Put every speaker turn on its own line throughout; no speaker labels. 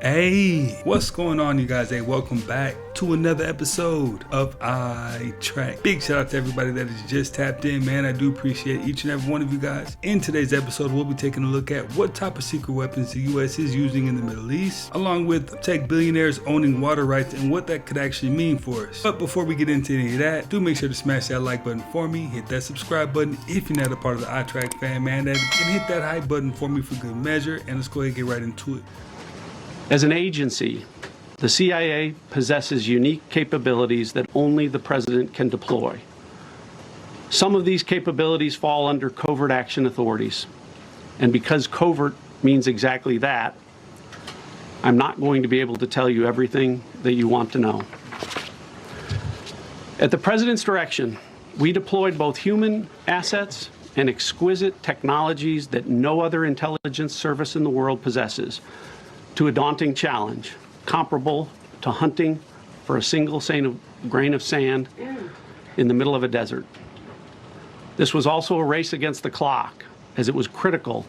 Hey, what's going on, you guys? Hey, welcome back to another episode of I Track. Big shout out to everybody that has just tapped in, man. I do appreciate each and every one of you guys. In today's episode, we'll be taking a look at what type of secret weapons the U.S. is using in the Middle East, along with tech billionaires owning water rights and what that could actually mean for us. But before we get into any of that, do make sure to smash that like button for me, hit that subscribe button if you're not a part of the I Track fan, man, and hit that hype button for me for good measure, and let's go ahead and get right into it.
As an agency, the CIA possesses unique capabilities that only the president can deploy. Some of these capabilities fall under covert action authorities. And because covert means exactly that, I'm not going to be able to tell you everything that you want to know. At the president's direction, we deployed both human assets and exquisite technologies that no other intelligence service in the world possesses, to a daunting challenge, comparable to hunting for a single grain of sand in the middle of a desert. This was also a race against the clock, as it was critical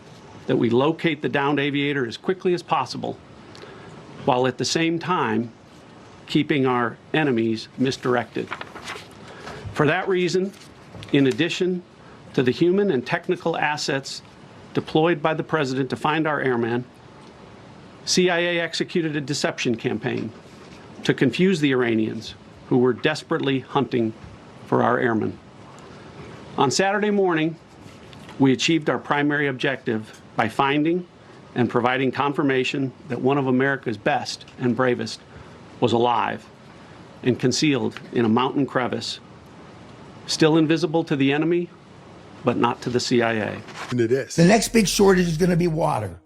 that we locate the downed aviator as quickly as possible, while at the same time keeping our enemies misdirected. For that reason, in addition to the human and technical assets deployed by the president to find our airman, CIA executed a deception campaign to confuse the Iranians, who were desperately hunting for our airmen. On Saturday morning, we achieved our primary objective by finding and providing confirmation that one of America's best and bravest was alive and concealed in a mountain crevice, still invisible to the enemy, but not to the CIA.
The next big shortage is going to be water.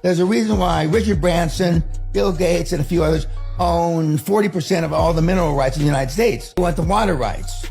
There's a reason why Richard Branson, Bill Gates, and a few others own 40% of all the mineral rights in the United States. They want the water rights.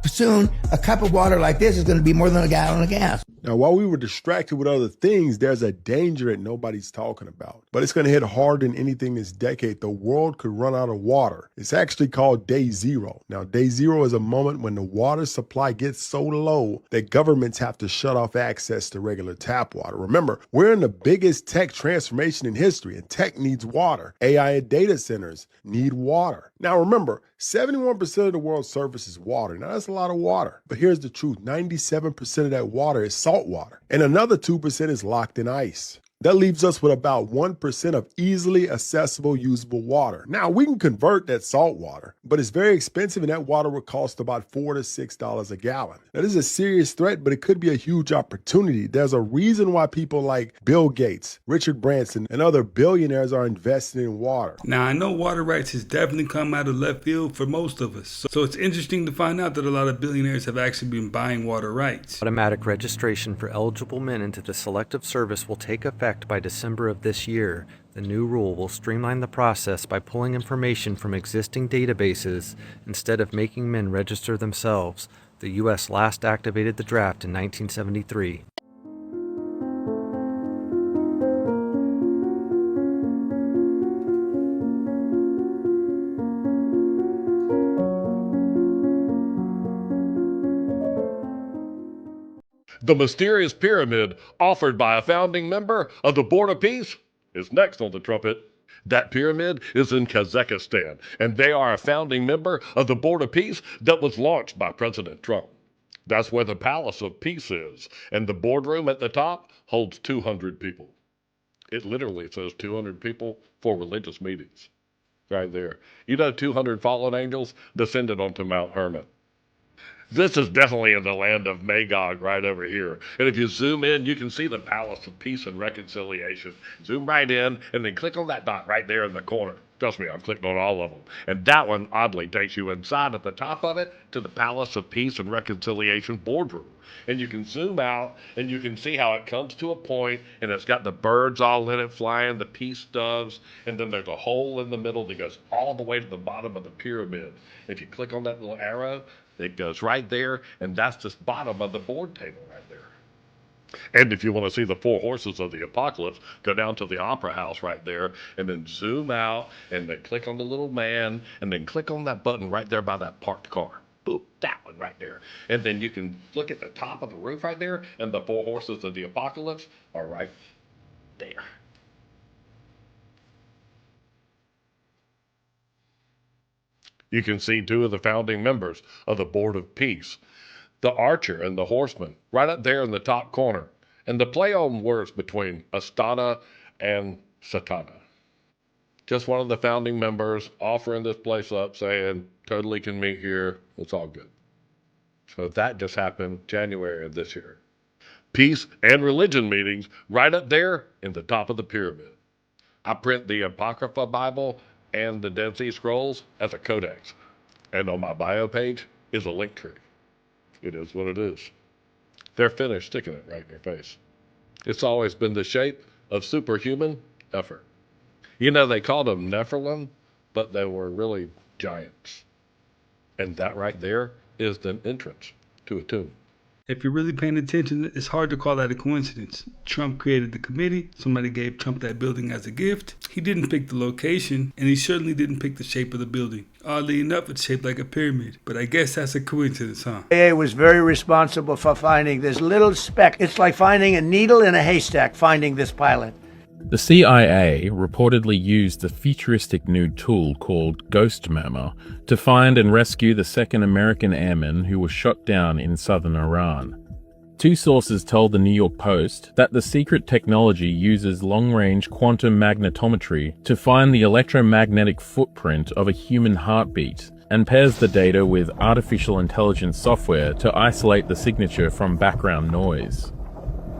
Soon, a cup of water like this is going to be more than a gallon of gas.
Now, while we were distracted with other things, there's a danger that nobody's talking about. But it's going to hit harder than anything this decade. The world could run out of water. It's actually called Day Zero. Now, Day Zero is a moment when the water supply gets so low that governments have to shut off access to regular tap water. Remember, we're in the biggest tech transformation in history, and tech needs water. AI and data centers need water. Now, remember, 71% of the world's surface is water. Now, that's a lot of water. But here's the truth. 97% of that water is salt water, and another 2% is locked in ice. That leaves us with about 1% of easily accessible, usable water. Now, we can convert that salt water, but it's very expensive, and that water would cost about $4 to $6 a gallon. Now, this is a serious threat, but it could be a huge opportunity. There's a reason why people like Bill Gates, Richard Branson, and other billionaires are investing in water.
Now, I know water rights has definitely come out of left field for most of us. So it's interesting to find out that a lot of billionaires have actually been buying water rights.
Automatic registration for eligible men into the Selective Service will take effect by December of this year. The new rule will streamline the process by pulling information from existing databases instead of making men register themselves. The U.S. last activated the draft in 1973.
The mysterious pyramid offered by a founding member of the Board of Peace is next on the trumpet. That pyramid is in Kazakhstan, and they are a founding member of the Board of Peace that was launched by President Trump. That's where the Palace of Peace is, and the boardroom at the top holds 200 people. It literally says 200 people for religious meetings. Right there. 200 fallen angels descended onto Mount Hermon. This is definitely in the land of Magog right over here. And if you zoom in, you can see the Palace of Peace and Reconciliation. Zoom right in and then click on that dot right there in the corner. Trust me, I've clicked on all of them. And that one, oddly, takes you inside at the top of it to the Palace of Peace and Reconciliation boardroom. And you can zoom out and you can see how it comes to a point and it's got the birds all in it flying, the peace doves, and then there's a hole in the middle that goes all the way to the bottom of the pyramid. If you click on that little arrow, it goes right there, and that's the bottom of the board table right there. And if you want to see the four horses of the apocalypse, go down to the opera house right there, and then zoom out, and then click on the little man, and then click on that button right there by that parked car. Boop, that one right there. And then you can look at the top of the roof right there, and the four horses of the apocalypse are right there. You can see two of the founding members of the Board of Peace, the Archer and the Horseman, right up there in the top corner, and the play on words between Astana and Satana. Just one of the founding members offering this place up, saying, totally can meet here, it's all good. So that just happened January of this year. Peace and religion meetings right up there in the top of the pyramid. I print the Apocrypha Bible and the Dead Sea Scrolls as a codex. And on my bio page is a link tree. It is what it is. They're finished sticking it right in your face. It's always been the shape of superhuman effort. You know, they called them Nephilim, but they were really giants. And that right there is the entrance to a tomb.
If you're really paying attention, it's hard to call that a coincidence. Trump created the committee. Somebody gave Trump that building as a gift. He didn't pick the location, and he certainly didn't pick the shape of the building. Oddly enough, it's shaped like a pyramid, but I guess that's a coincidence, huh?
CIA was very responsible for finding this little speck. It's like finding a needle in a haystack, finding this pilot.
The CIA reportedly used the futuristic new tool called Ghost Murmur to find and rescue the second American airman who was shot down in southern Iran. Two sources told the New York Post that the secret technology uses long-range quantum magnetometry to find the electromagnetic footprint of a human heartbeat and pairs the data with artificial intelligence software to isolate the signature from background noise.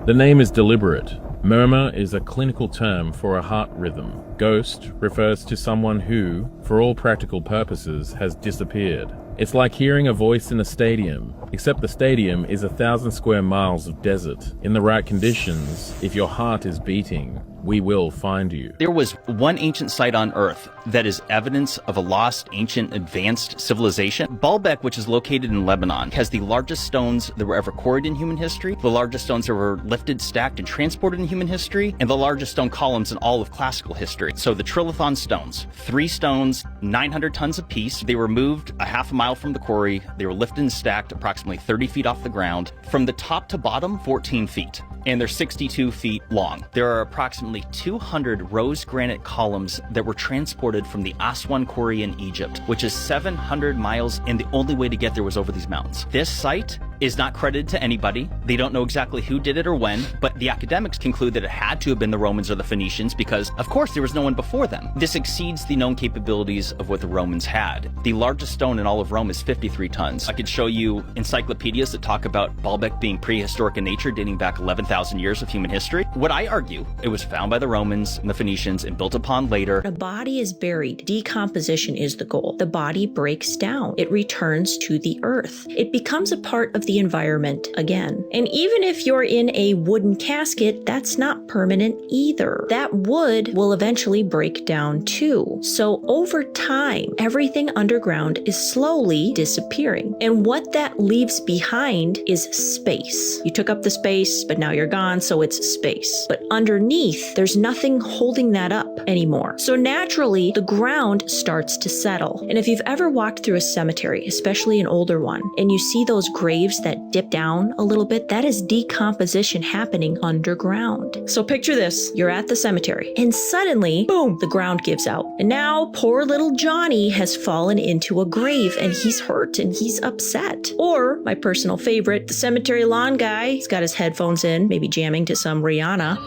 The name is deliberate. Murmur is a clinical term for a heart rhythm. Ghost refers to someone who, for all practical purposes, has disappeared. It's like hearing a voice in a stadium, except the stadium is 1,000 square miles of desert. In the right conditions, if your heart is beating, we will find you.
There was one ancient site on Earth that is evidence of a lost, ancient, advanced civilization. Baalbek, which is located in Lebanon, has the largest stones that were ever quarried in human history, the largest stones that were lifted, stacked, and transported in human history, and the largest stone columns in all of classical history. So the Trilithon stones, 3 stones, 900 tons apiece. They were moved a half a mile from the quarry. They were lifted and stacked approximately 30 feet off the ground. From the top to bottom, 14 feet. And they're 62 feet long. There are approximately 200 rose granite columns that were transported from the Aswan quarry in Egypt, which is 700 miles, and the only way to get there was over these mountains. This site is not credited to anybody. They don't know exactly who did it or when, but the academics conclude that it had to have been the Romans or the Phoenicians because, of course, there was no one before them. This exceeds the known capabilities of what the Romans had. The largest stone in all of Rome is 53 tons. I could show you encyclopedias that talk about Baalbek being prehistoric in nature, dating back 11,000 years of human history. What I argue, it was found by the Romans and the Phoenicians and built upon later.
A body is buried. Decomposition is the goal. The body breaks down. It returns to the earth. It becomes a part of the environment again. And even if you're in a wooden casket, that's not permanent either. That wood will eventually break down too. So over time, everything underground is slowly disappearing. And what that leaves behind is space. You took up the space, but now you're gone, so it's space. But underneath, there's nothing holding that up anymore. So naturally, the ground starts to settle. And if you've ever walked through a cemetery, especially an older one, and you see those graves that dip down a little bit, that is decomposition happening underground. So picture this, you're at the cemetery, and suddenly, boom, the ground gives out. And now poor little Johnny has fallen into a grave, and he's hurt and he's upset. Or, my personal favorite, the cemetery lawn guy, he's got his headphones in, maybe jamming to some Rihanna.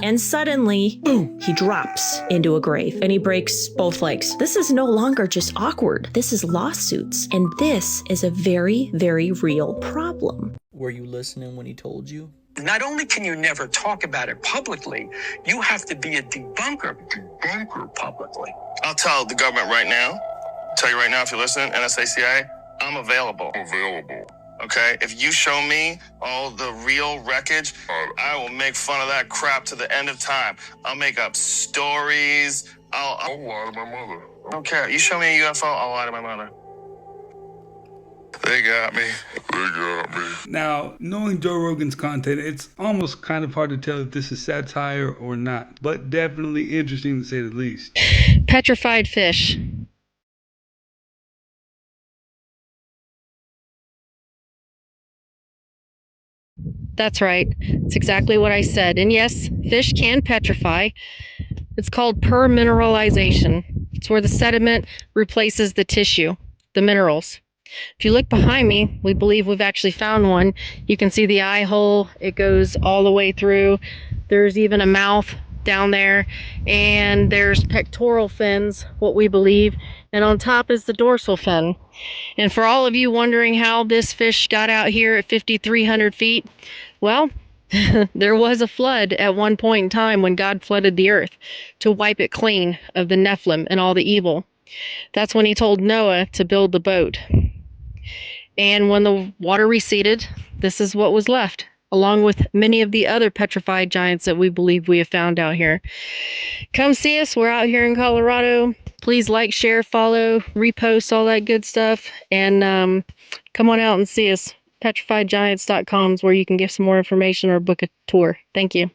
And suddenly, boom, he drops into a grave and he breaks both legs. This is no longer just awkward. This is lawsuits. And this is a very, very real problem.
Were you listening when he told you?
Not only can you never talk about it publicly, you have to be a debunker publicly.
I'll tell the government right now, tell you right now if you're listening, NSA, CIA, I'm available. Okay, if you show me all the real wreckage, I will make fun of that crap to the end of time. I'll make up stories. I'll lie to my mother. Okay, you show me a UFO, I'll lie to my mother. They got me.
Now, knowing Joe Rogan's content, it's almost kind of hard to tell if this is satire or not, but definitely interesting to say the least.
Petrified fish. That's right. It's exactly what I said. And yes, fish can petrify. It's called permineralization. It's where the sediment replaces the tissue, the minerals. If you look behind me, we believe we've actually found one. You can see the eye hole. It goes all the way through. There's even a mouth down there, and there's pectoral fins, what we believe, and on top is the dorsal fin. And for all of you wondering how this fish got out here at 5,300 feet, well, there was a flood at one point in time when God flooded the earth to wipe it clean of the Nephilim and all the evil. That's when he told Noah to build the boat. And when the water receded, this is what was left, along with many of the other petrified giants that we believe we have found out here. Come see us. We're out here in Colorado. Please like, share, follow, repost, all that good stuff. And come on out and see us. PetrifiedGiants.com is where you can get some more information or book a tour. Thank you.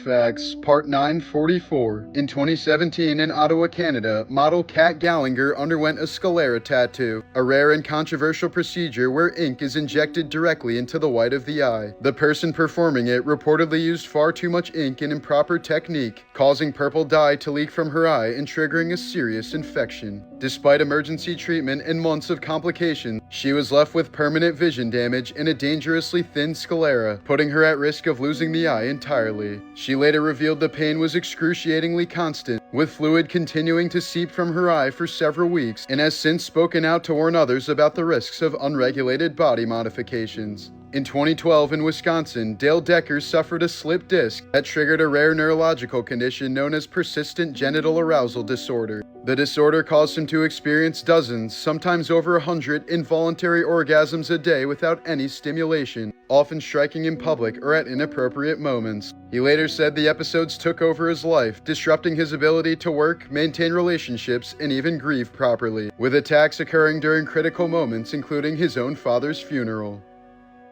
Facts, Part 944. In 2017 in Ottawa, Canada, model Kat Gallagher underwent a sclera tattoo, a rare and controversial procedure where ink is injected directly into the white of the eye. The person performing it reportedly used far too much ink and improper technique, causing purple dye to leak from her eye and triggering a serious infection. Despite emergency treatment and months of complications, she was left with permanent vision damage and a dangerously thin sclera, putting her at risk of losing the eye entirely. She later revealed the pain was excruciatingly constant, with fluid continuing to seep from her eye for several weeks, and has since spoken out to warn others about the risks of unregulated body modifications. In 2012 in Wisconsin, Dale Decker suffered a slip disc that triggered a rare neurological condition known as persistent genital arousal disorder. The disorder caused him to experience dozens, sometimes over 100, involuntary orgasms a day without any stimulation, often striking in public or at inappropriate moments. He later said the episodes took over his life, disrupting his ability to work, maintain relationships, and even grieve properly, with attacks occurring during critical moments, including his own father's funeral.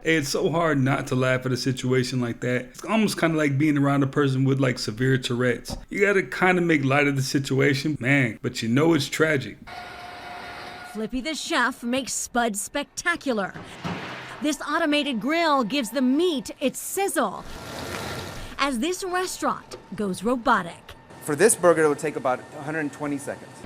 Hey, it's so hard not to laugh at a situation like that. It's almost kind of like being around a person with like severe Tourette's. You gotta kind of make light of the situation, man, but you know it's tragic.
Flippy the chef makes Spud spectacular. This automated grill gives the meat its sizzle, as this restaurant goes robotic.
For this burger, it would take about 120 seconds.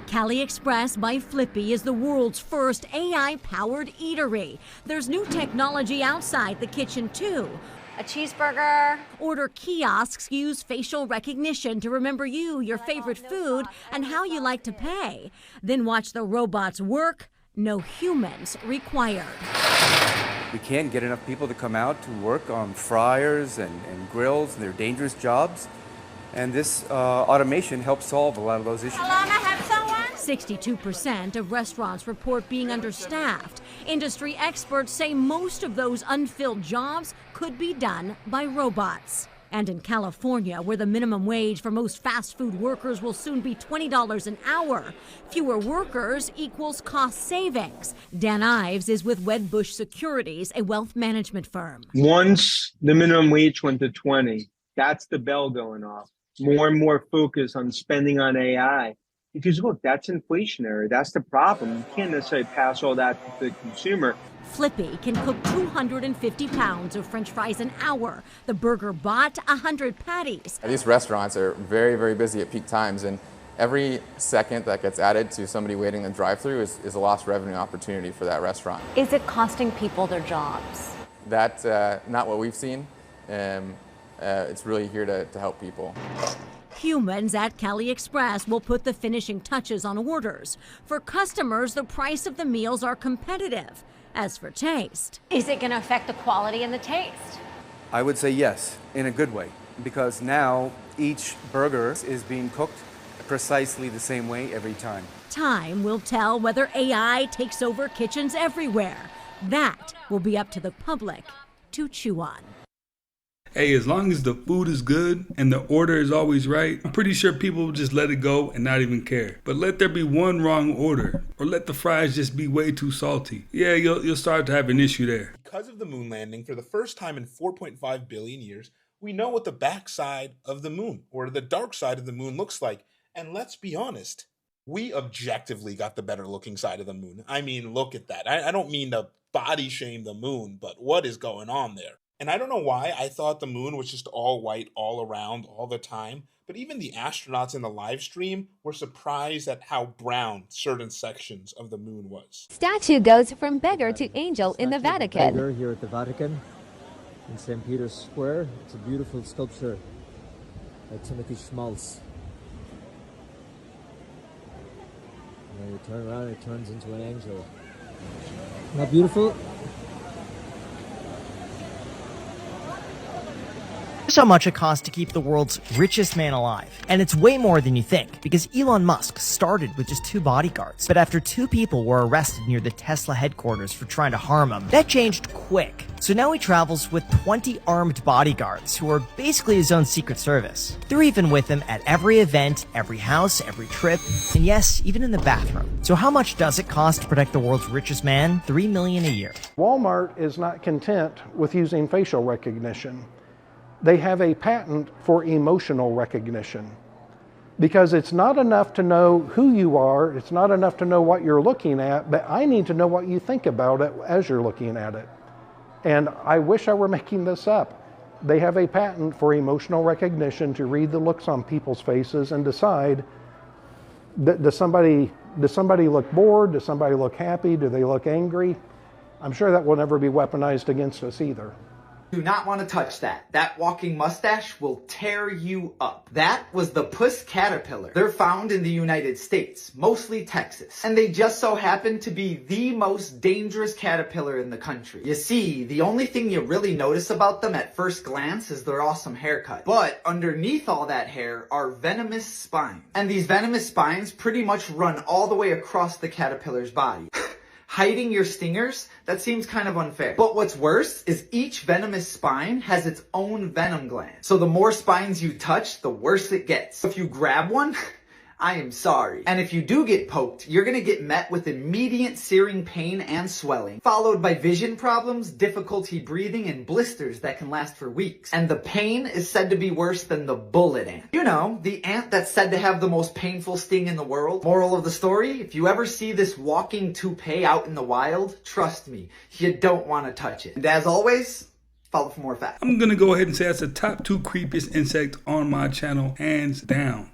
Cali Express by Flippy is the world's first AI-powered eatery. There's new technology outside the kitchen, too.
A cheeseburger.
Order kiosks use facial recognition to remember you, your favorite food, and how you like to pay. Then watch the robots work. No humans required.
We can't get enough people to come out to work on fryers and grills, and they're dangerous jobs. And this automation helps solve a lot of those issues.
62% of restaurants report being understaffed. Industry experts say most of those unfilled jobs could be done by robots. And in California, where the minimum wage for most fast food workers will soon be $20 an hour, fewer workers equals cost savings. Dan Ives is with Wedbush Securities, a wealth management firm.
Once the minimum wage went to 20, that's the bell going off. More and more focus on spending on AI. Because look, that's inflationary. That's the problem. You can't necessarily pass all that to the consumer.
Flippy can cook 250 pounds of French fries an hour. The burger bot, 100 patties.
These restaurants are very, very busy at peak times, and every second that gets added to somebody waiting in the drive-thru is a lost revenue opportunity for that restaurant.
Is it costing people their jobs?
That's not what we've seen. It's really here to help people.
Humans at Cali Express will put the finishing touches on orders. For customers, the price of the meals are competitive. As for taste,
is it going to affect the quality and the taste?
I would say yes, in a good way, because now each burger is being cooked precisely the same way every time.
Time will tell whether AI takes over kitchens everywhere. That will be up to the public to chew on.
Hey, as long as the food is good and the order is always right, I'm pretty sure people will just let it go and not even care. But let there be one wrong order, or let the fries just be way too salty. Yeah, you'll start to have an issue there.
Because of the moon landing, for the first time in 4.5 billion years, we know what the backside of the moon, or the dark side of the moon, looks like. And let's be honest, we objectively got the better looking side of the moon. I mean, look at that. I don't mean to body shame the moon, but what is going on there? And I don't know why I thought the moon was just all white all around all the time, but even the astronauts in the live stream were surprised at how brown certain sections of the moon was.
Statue goes from beggar to angel in the Vatican.
Beggar here at the Vatican in St. Peter's Square. It's a beautiful sculpture by Timothy Schmaltz. And when you turn around, it turns into an angel. Not beautiful?
Here's how much it costs to keep the world's richest man alive. And it's way more than you think, because Elon Musk started with just 2 bodyguards. But after 2 people were arrested near the Tesla headquarters for trying to harm him, that changed quick. So now he travels with 20 armed bodyguards, who are basically his own secret service. They're even with him at every event, every house, every trip, and yes, even in the bathroom. So how much does it cost to protect the world's richest man? $3 million a year.
Walmart is not content with using facial recognition. They have a patent for emotional recognition, because it's not enough to know who you are, it's not enough to know what you're looking at, but I need to know what you think about it as you're looking at it. And I wish I were making this up. They have a patent for emotional recognition to read the looks on people's faces and decide, does somebody look bored? Does somebody look happy? Do they look angry? I'm sure that will never be weaponized against us either.
Do not want to touch that. That walking mustache will tear you up. That was the puss caterpillar. They're found in the United States, mostly Texas. And they just so happen to be the most dangerous caterpillar in the country. You see, the only thing you really notice about them at first glance is their awesome haircut. But underneath all that hair are venomous spines. And these venomous spines pretty much run all the way across the caterpillar's body. Hiding your stingers? That seems kind of unfair. But what's worse is each venomous spine has its own venom gland. So the more spines you touch, the worse it gets. If you grab one, I am sorry. And if you do get poked, you're gonna get met with immediate searing pain and swelling, followed by vision problems, difficulty breathing, and blisters that can last for weeks. And the pain is said to be worse than the bullet ant. You know, the ant that's said to have the most painful sting in the world. Moral of the story, if you ever see this walking toupee out in the wild, trust me, you don't want to touch it. And as always, follow for more facts.
I'm gonna go ahead and say that's the top 2 creepiest insect on my channel, hands down.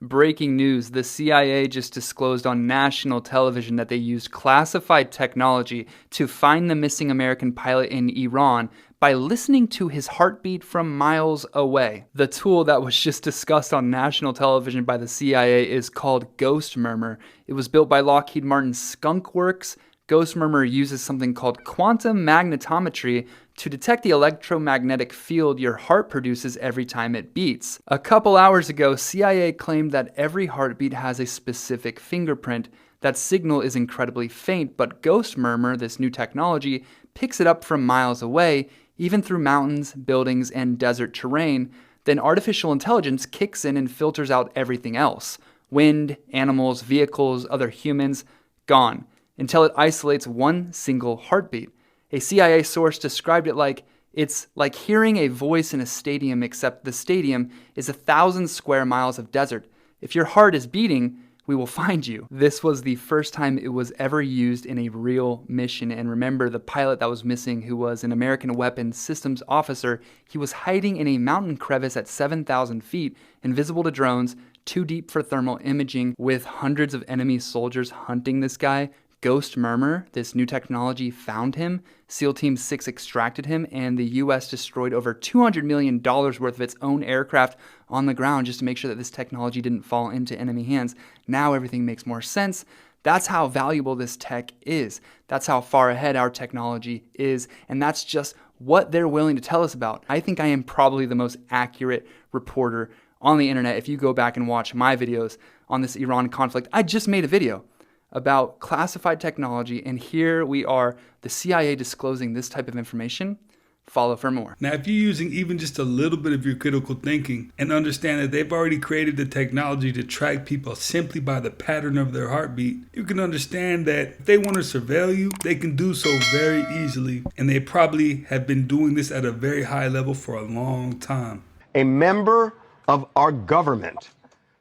Breaking news, the CIA just disclosed on national television that they used classified technology to find the missing American pilot in Iran by listening to his heartbeat from miles away. The tool that was just discussed on national television by the CIA is called Ghost Murmur. It was built by Lockheed Martin's Skunk Works. Ghost Murmur uses something called quantum magnetometry to detect the electromagnetic field your heart produces every time it beats. A couple hours ago, CIA claimed that every heartbeat has a specific fingerprint. That signal is incredibly faint, but Ghost Murmur, this new technology, picks it up from miles away, even through mountains, buildings, and desert terrain. Then artificial intelligence kicks in and filters out everything else. Wind, animals, vehicles, other humans, gone, until it isolates one single heartbeat. A CIA source described it like, it's like hearing a voice in a stadium, except the stadium is 1,000 square miles of desert. If your heart is beating, we will find you. This was the first time it was ever used in a real mission. And remember, the pilot that was missing, who was an American weapons systems officer, he was hiding in a mountain crevice at 7,000 feet, invisible to drones, too deep for thermal imaging, with hundreds of enemy soldiers hunting this guy. Ghost Murmur, this new technology, found him. SEAL Team 6 extracted him, and the U.S. destroyed over $200 million worth of its own aircraft on the ground just to make sure that this technology didn't fall into enemy hands. Now everything makes more sense. That's how valuable this tech is. That's how far ahead our technology is, and that's just what they're willing to tell us about. I think I am probably the most accurate reporter on the internet. If you go back and watch my videos on this Iran conflict, I just made a video about classified technology, and here we are, the CIA disclosing this type of information. Follow for more.
Now, if you're using even just a little bit of your critical thinking and understand that they've already created the technology to track people simply by the pattern of their heartbeat, you can understand that if they want to surveil you, they can do so very easily, and they probably have been doing this at a very high level for a long time.
A member of our government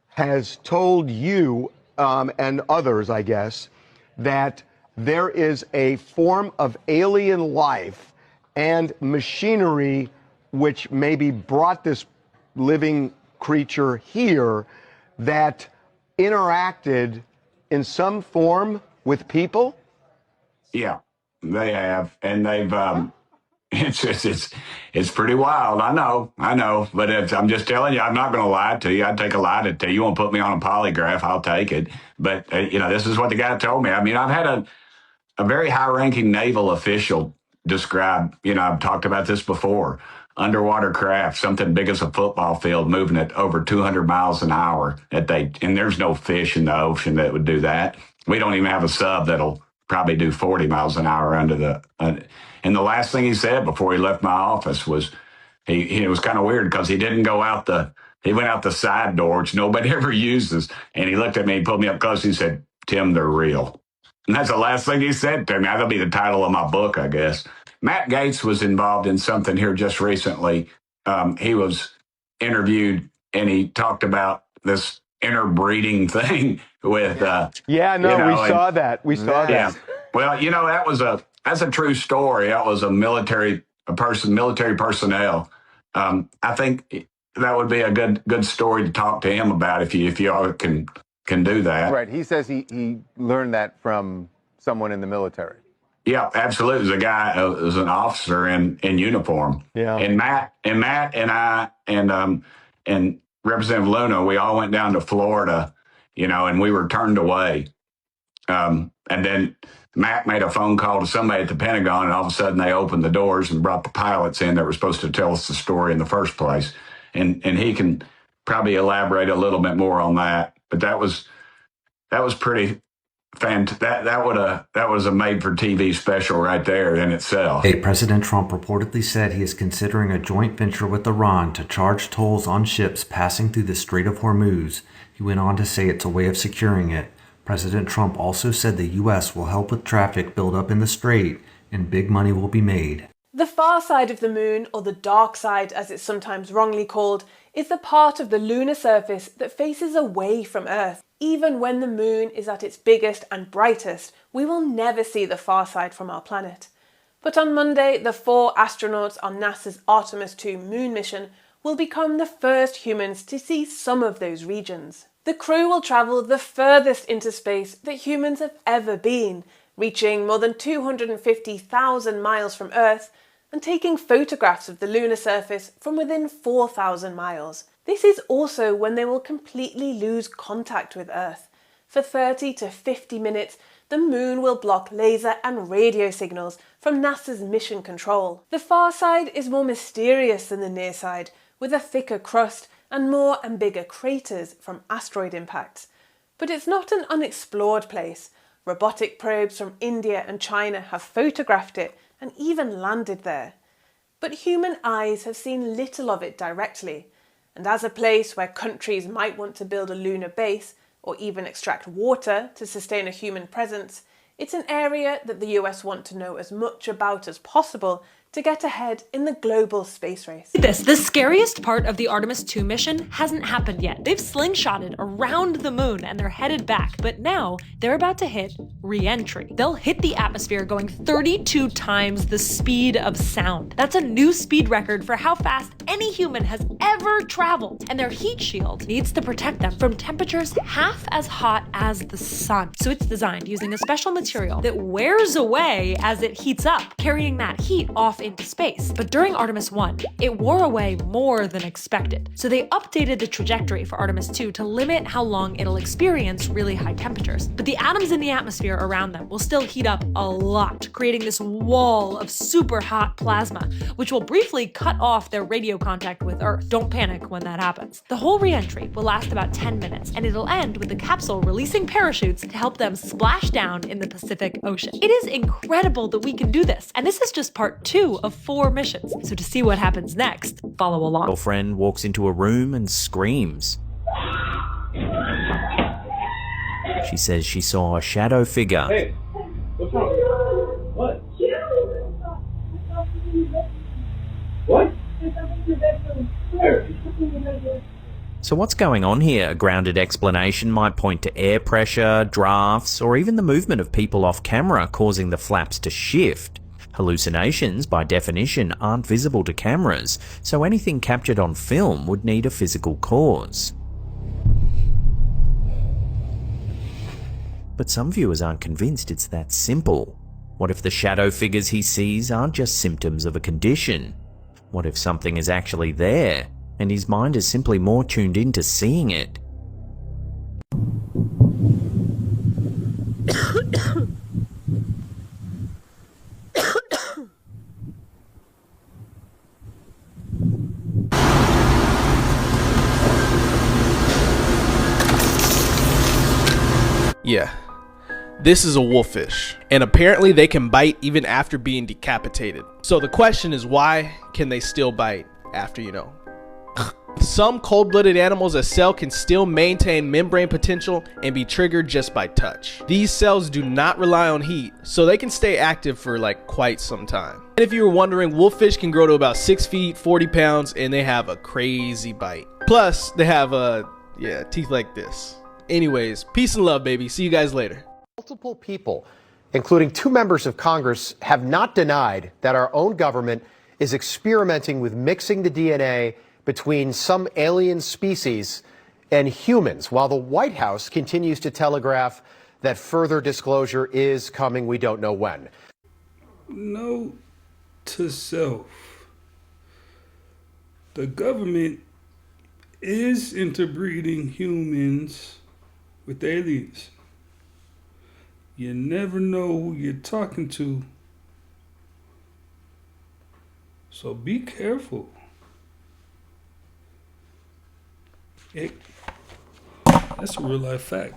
has told you and others, I guess, that there is a form of alien life and machinery which maybe brought this living creature here that interacted in some form with people?
Yeah, they have, and they've. It's pretty wild. I know, but I'm just telling you, I'm not going to lie to you. I'd take a lie to tell you. You want to put me on a polygraph, I'll take it. But this is what the guy told me. I mean, I've had a very high-ranking naval official describe. I've talked about this before. Underwater craft, something big as a football field, moving at over 200 miles an hour. And there's no fish in the ocean that would do that. We don't even have a sub that'll probably do 40 miles an hour under the. And the last thing he said before he left my office was, it was kind of weird because he didn't go out he went out the side door, which nobody ever uses. And he looked at me and pulled me up close. He said, "Tim, they're real." And that's the last thing he said to me. That'll be the title of my book, I guess. Matt Gaetz was involved in something here just recently. He was interviewed and he talked about this interbreeding thing with.
We saw that. We saw that.
Well, that's a true story. That was military personnel. I think that would be a good story to talk to him about if y'all can do that.
Right. He says he learned that from someone in the military.
Yeah, absolutely. It was a guy who was an officer in uniform. Yeah. And Matt and I and Representative Luna, we all went down to Florida, and we were turned away. And then Matt made a phone call to somebody at the Pentagon, and all of a sudden they opened the doors and brought the pilots in that were supposed to tell us the story in the first place. And he can probably elaborate a little bit more on that. But that was pretty fantastic. That was a made-for-TV special right there in itself.
President Trump reportedly said he is considering a joint venture with Iran to charge tolls on ships passing through the Strait of Hormuz. He went on to say it's a way of securing it. President Trump also said the U.S. will help with traffic build up in the strait and big money will be made.
The far side of the moon, or the dark side as it's sometimes wrongly called, is the part of the lunar surface that faces away from Earth. Even when the moon is at its biggest and brightest, we will never see the far side from our planet. But on Monday, the 4 astronauts on NASA's Artemis 2 moon mission will become the first humans to see some of those regions. The crew will travel the furthest into space that humans have ever been, reaching more than 250,000 miles from Earth and taking photographs of the lunar surface from within 4,000 miles. This is also when they will completely lose contact with Earth. For 30 to 50 minutes, the moon will block laser and radio signals from NASA's mission control. The far side is more mysterious than the near side, with a thicker crust and more and bigger craters from asteroid impacts. But it's not an unexplored place. Robotic probes from India and China have photographed it and even landed there. But human eyes have seen little of it directly, and as a place where countries might want to build a lunar base or even extract water to sustain a human presence, it's an area that the US want to know as much about as possible to get ahead in the global space race.
The scariest part of the Artemis 2 mission hasn't happened yet. They've slingshotted around the moon and they're headed back, but now they're about to hit re-entry. They'll hit the atmosphere going 32 times the speed of sound. That's a new speed record for how fast any human has ever traveled. And their heat shield needs to protect them from temperatures half as hot as the sun. So it's designed using a special material that wears away as it heats up, carrying that heat off into space. But during Artemis 1, it wore away more than expected. So they updated the trajectory for Artemis 2 to limit how long it'll experience really high temperatures. But the atoms in the atmosphere around them will still heat up a lot, creating this wall of super hot plasma, which will briefly cut off their radio contact with Earth. Don't panic when that happens. The whole re-entry will last about 10 minutes, and it'll end with the capsule releasing parachutes to help them splash down in the Pacific Ocean. It is incredible that we can do this, and this is just part 2 of 4 missions. So to see what happens next, follow along.
Your friend walks into a room and screams. She says she saw a shadow figure.
Hey, what's wrong? What? What?
So what's going on here? A grounded explanation might point to air pressure, drafts, or even the movement of people off camera causing the flaps to shift. Hallucinations, by definition, aren't visible to cameras, so anything captured on film would need a physical cause. But some viewers aren't convinced it's that simple. What if the shadow figures he sees aren't just symptoms of a condition? What if something is actually there, and his mind is simply more tuned into seeing it?
Yeah, this is a wolffish, and apparently they can bite even after being decapitated. So the question is, why can they still bite after, Some cold-blooded animals, a cell can still maintain membrane potential and be triggered just by touch. These cells do not rely on heat, so they can stay active for quite some time. And if you were wondering, wolffish can grow to about 6 feet, 40 pounds, and they have a crazy bite. Plus, they have teeth like this. Anyways, peace and love, baby. See you guys later.
Multiple people, including 2 members of Congress, have not denied that our own government is experimenting with mixing the DNA between some alien species and humans, while the White House continues to telegraph that further disclosure is coming, we don't know when.
Note to self: the government is interbreeding humans with aliens. You never know who you're talking to, so be careful. That's a real life fact.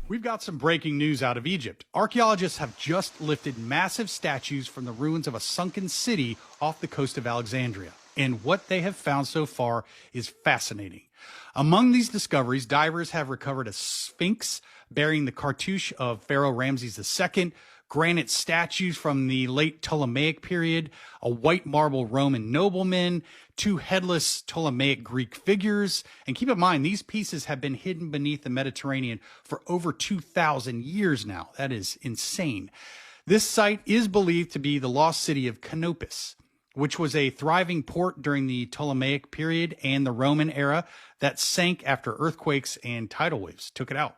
We've got some breaking news out of Egypt. Archaeologists have just lifted massive statues from the ruins of a sunken city off the coast of Alexandria. And what they have found so far is fascinating. Among these discoveries, divers have recovered a sphinx bearing the cartouche of Pharaoh Ramses II, granite statues from the late Ptolemaic period, a white marble Roman nobleman, 2 headless Ptolemaic Greek figures. And keep in mind, these pieces have been hidden beneath the Mediterranean for over 2,000 years now. That is insane. This site is believed to be the lost city of Canopus, which was a thriving port during the Ptolemaic period and the Roman era that sank after earthquakes and tidal waves took it out.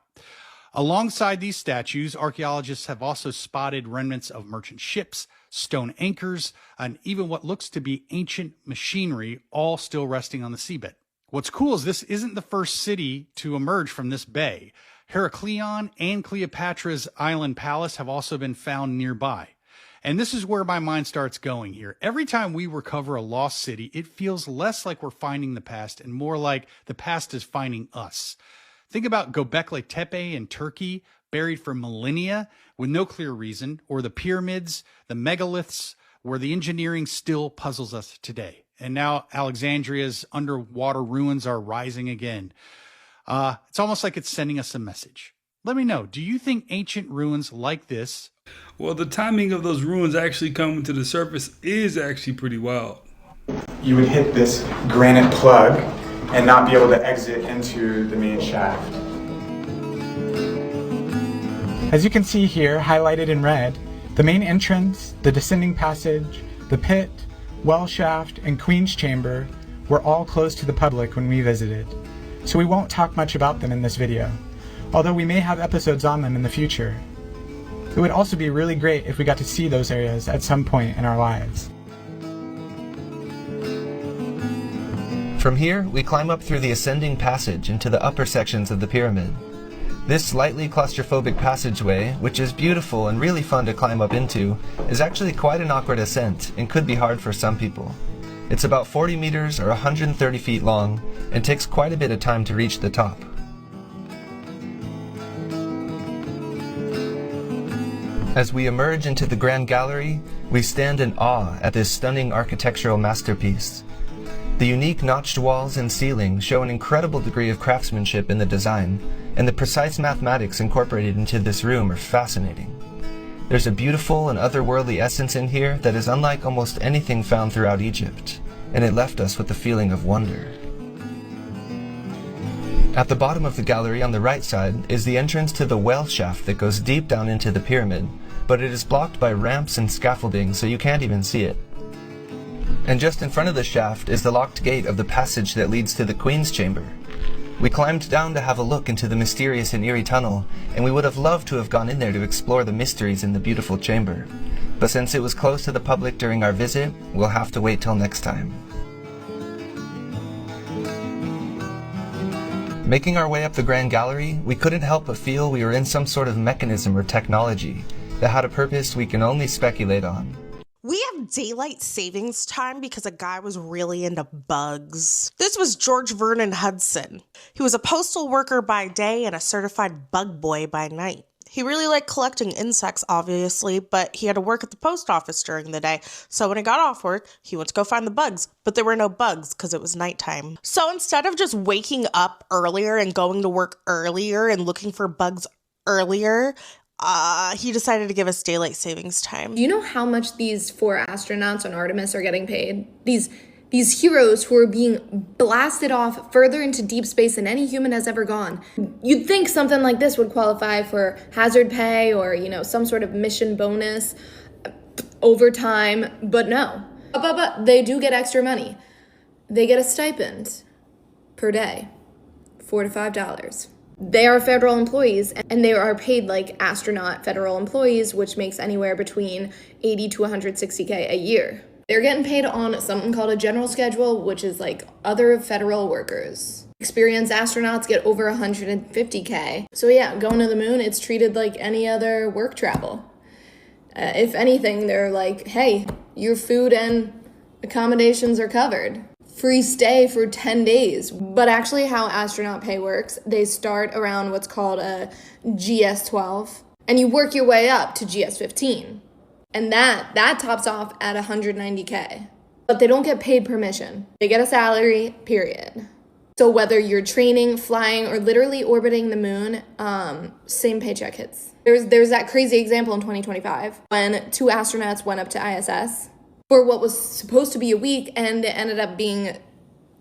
Alongside these statues, archaeologists have also spotted remnants of merchant ships, stone anchors, and even what looks to be ancient machinery, all still resting on the seabed. What's cool is this isn't the first city to emerge from this bay. Heracleion and Cleopatra's Island Palace have also been found nearby. And this is where my mind starts going here. Every time we recover a lost city, it feels less like we're finding the past and more like the past is finding us. Think about Göbekli Tepe in Turkey, buried for millennia with no clear reason, or the pyramids, the megaliths, where the engineering still puzzles us today. And now Alexandria's underwater ruins are rising again. It's almost like it's sending us a message. Let me know, do you think ancient ruins like this?
Well, the timing of those ruins actually coming to the surface is actually pretty wild.
You would hit this granite plug and not be able to exit into the main shaft.
As you can see here, highlighted in red, the main entrance, the descending passage, the pit, well shaft, and Queen's Chamber were all closed to the public when we visited, so we won't talk much about them in this video, although we may have episodes on them in the future. It would also be really great if we got to see those areas at some point in our lives.
From here, we climb up through the ascending passage into the upper sections of the pyramid. This slightly claustrophobic passageway, which is beautiful and really fun to climb up into, is actually quite an awkward ascent and could be hard for some people. It's about 40 meters or 130 feet long and takes quite a bit of time to reach the top. As we emerge into the Grand Gallery, we stand in awe at this stunning architectural masterpiece. The unique notched walls and ceiling show an incredible degree of craftsmanship in the design, and the precise mathematics incorporated into this room are fascinating. There's a beautiful and otherworldly essence in here that is unlike almost anything found throughout Egypt. and it left us with a feeling of wonder. At the bottom of the gallery on the right side is the entrance to the well shaft that goes deep down into the pyramid, but it is blocked by ramps and scaffolding, so you can't even see it. And just in front of the shaft is the locked gate of the passage that leads to the Queen's Chamber. We climbed down to have a look into the mysterious and eerie tunnel, and we would have loved to have gone in there to explore the mysteries in the beautiful chamber. But since it was closed to the public during our visit, we'll have to wait till next time. Making our way up the Grand Gallery, we couldn't help but feel we were in some sort of mechanism or technology that had a purpose we can only speculate on.
We have daylight savings time because a guy was really into bugs. This was George Vernon Hudson. He was a postal worker by day and a certified bug boy by night. He really liked collecting insects, obviously, but he had to work at the post office during the day. So when he got off work, he went to go find the bugs, but there were no bugs because it was nighttime. So instead of just waking up earlier and going to work earlier and looking for bugs earlier, he decided to give us daylight savings time.
Do you know how much these 4 astronauts on Artemis are getting paid? These heroes who are being blasted off further into deep space than any human has ever gone. You'd think something like this would qualify for hazard pay or, some sort of mission bonus, overtime, but no. But they do get extra money. They get a stipend per day, $4 to $5. They are federal employees, and they are paid like astronaut federal employees, which makes anywhere between $80 to $160K a year. They're getting paid on something called a general schedule, which is like other federal workers. Experienced astronauts get over $150K. So yeah, going to the moon, it's treated like any other work travel. If anything, they're like, hey, your food and accommodations are covered. Free stay for 10 days. But actually how astronaut pay works, they start around what's called a GS-12, and you work your way up to GS-15. And that tops off at $190K. But they don't get paid per mission. They get a salary, period. So whether you're training, flying, or literally orbiting the moon, same paycheck hits. There's that crazy example in 2025 when 2 astronauts went up to ISS for what was supposed to be a week, and it ended up being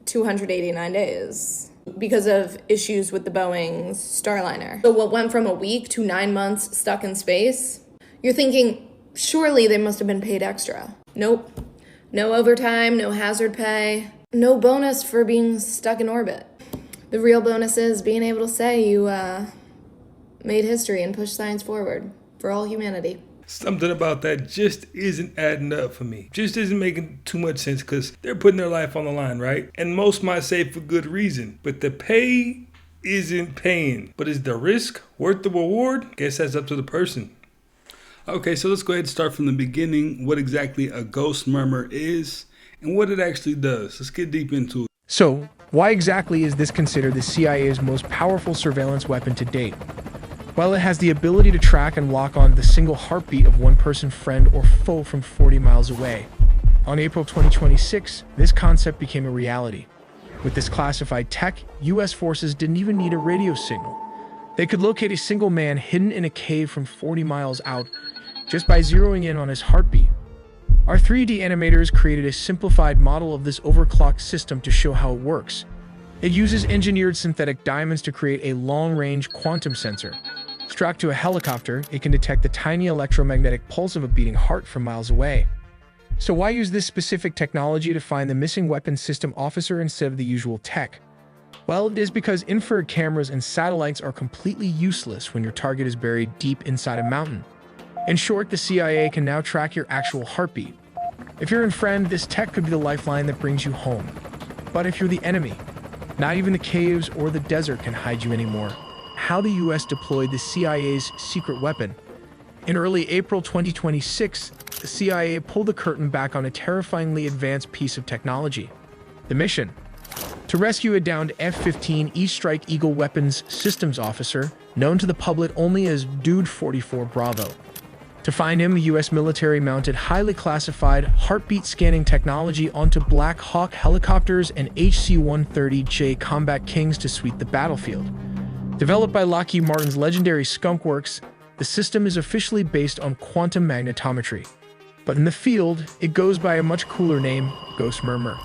289 days because of issues with the Boeing's Starliner. So what went from a week to 9 months stuck in space, you're thinking, surely they must have been paid extra. Nope. No overtime, no hazard pay, no bonus for being stuck in orbit. The real bonus is being able to say you made history and pushed science forward for all humanity.
Something about that just isn't adding up for me. Just isn't making too much sense because they're putting their life on the line, right? And most might say for good reason. But the pay isn't paying. But is the risk worth the reward? Guess that's up to the person. Okay, so let's go ahead and start from the beginning. What exactly a Ghost Murmur is and what it actually does. Let's get deep into it.
So, why exactly is this considered the CIA's most powerful surveillance weapon to date? Well, it has the ability to track and lock on the single heartbeat of one person, friend, or foe from 40 miles away. On April 2026, this concept became a reality. With this classified tech, US forces didn't even need a radio signal. They could locate a single man hidden in a cave from 40 miles out just by zeroing in on his heartbeat. Our 3D animators created a simplified model of this overclocked system to show how it works. It uses engineered synthetic diamonds to create a long-range quantum sensor. Strapped to a helicopter, it can detect the tiny electromagnetic pulse of a beating heart from miles away. So why use this specific technology to find the missing weapons system officer instead of the usual tech? Well, it is because infrared cameras and satellites are completely useless when your target is buried deep inside a mountain. In short, the CIA can now track your actual heartbeat. If you're in friend, this tech could be the lifeline that brings you home. But if you're the enemy, not even the caves or the desert can hide you anymore. How the US deployed the CIA's secret weapon. In early April 2026, the CIA pulled the curtain back on a terrifyingly advanced piece of technology. The mission: to rescue a downed F-15 East Strike Eagle weapons systems officer, known to the public only as Dude 44 Bravo. To find him, the US military mounted highly classified heartbeat scanning technology onto Black Hawk helicopters and HC-130J Combat Kings to sweep the battlefield. Developed by Lockheed Martin's legendary Skunk Works, the system is officially based on quantum magnetometry. But in the field, it goes by a much cooler name, Ghost Murmur.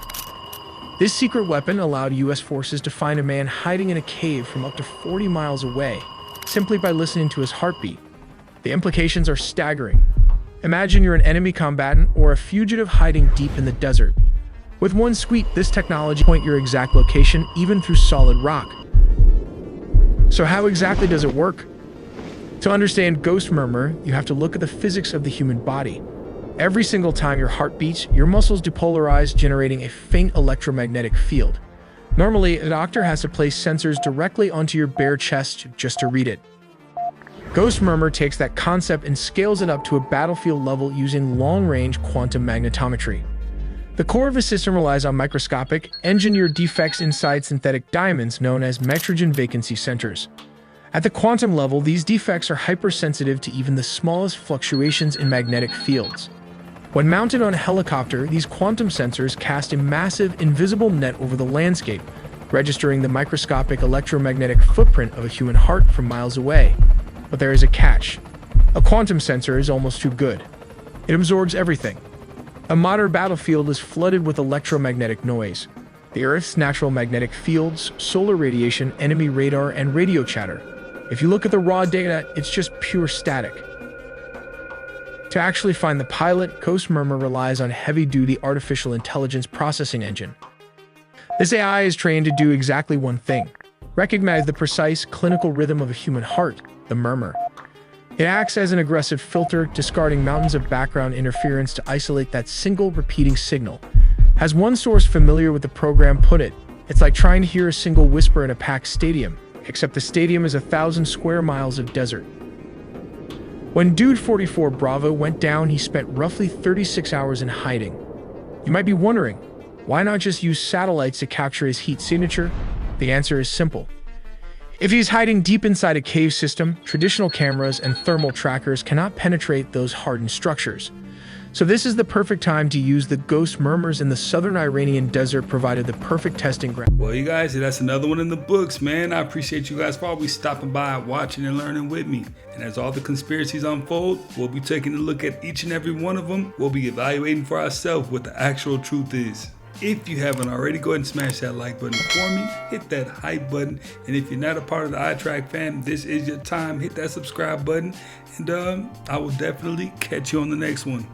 This secret weapon allowed US forces to find a man hiding in a cave from up to 40 miles away, simply by listening to his heartbeat. The implications are staggering. Imagine you're an enemy combatant or a fugitive hiding deep in the desert. With one squeak, this technology point your exact location even through solid rock. So how exactly does it work? To understand Ghost Murmur, you have to look at the physics of the human body. Every single time your heart beats, your muscles depolarize, generating a faint electromagnetic field. Normally, a doctor has to place sensors directly onto your bare chest just to read it. Ghost Murmur takes that concept and scales it up to a battlefield level using long-range quantum magnetometry. The core of the system relies on microscopic, engineered defects inside synthetic diamonds known as metrogen vacancy centers. At the quantum level, these defects are hypersensitive to even the smallest fluctuations in magnetic fields. When mounted on a helicopter, these quantum sensors cast a massive, invisible net over the landscape, registering the microscopic electromagnetic footprint of a human heart from miles away. But there is a catch. A quantum sensor is almost too good. It absorbs everything. A modern battlefield is flooded with electromagnetic noise. The Earth's natural magnetic fields, solar radiation, enemy radar, and radio chatter. If you look at the raw data, it's just pure static. To actually find the pilot, Ghost Murmur relies on a heavy-duty artificial intelligence processing engine. This AI is trained to do exactly one thing: recognize the precise clinical rhythm of a human heart, the murmur. It acts as an aggressive filter, discarding mountains of background interference to isolate that single repeating signal. As one source familiar with the program put it, it's like trying to hear a single whisper in a packed stadium, except the stadium is 1,000 square miles of desert. When Dude 44 Bravo went down, he spent roughly 36 hours in hiding. You might be wondering, why not just use satellites to capture his heat signature? The answer is simple. If he's hiding deep inside a cave system, traditional cameras and thermal trackers cannot penetrate those hardened structures. So this is the perfect time to use the Ghost Murmurs in the southern Iranian desert, provided the perfect testing ground.
Well, you guys, that's another one in the books, man. I appreciate you guys for always stopping by, watching and learning with me. And as all the conspiracies unfold, we'll be taking a look at each and every one of them. We'll be evaluating for ourselves what the actual truth is. If you haven't already, go ahead and smash that like button for me. Hit that hype button. And if you're not a part of the iTrack fam, this is your time. Hit that subscribe button. And I will definitely catch you on the next one.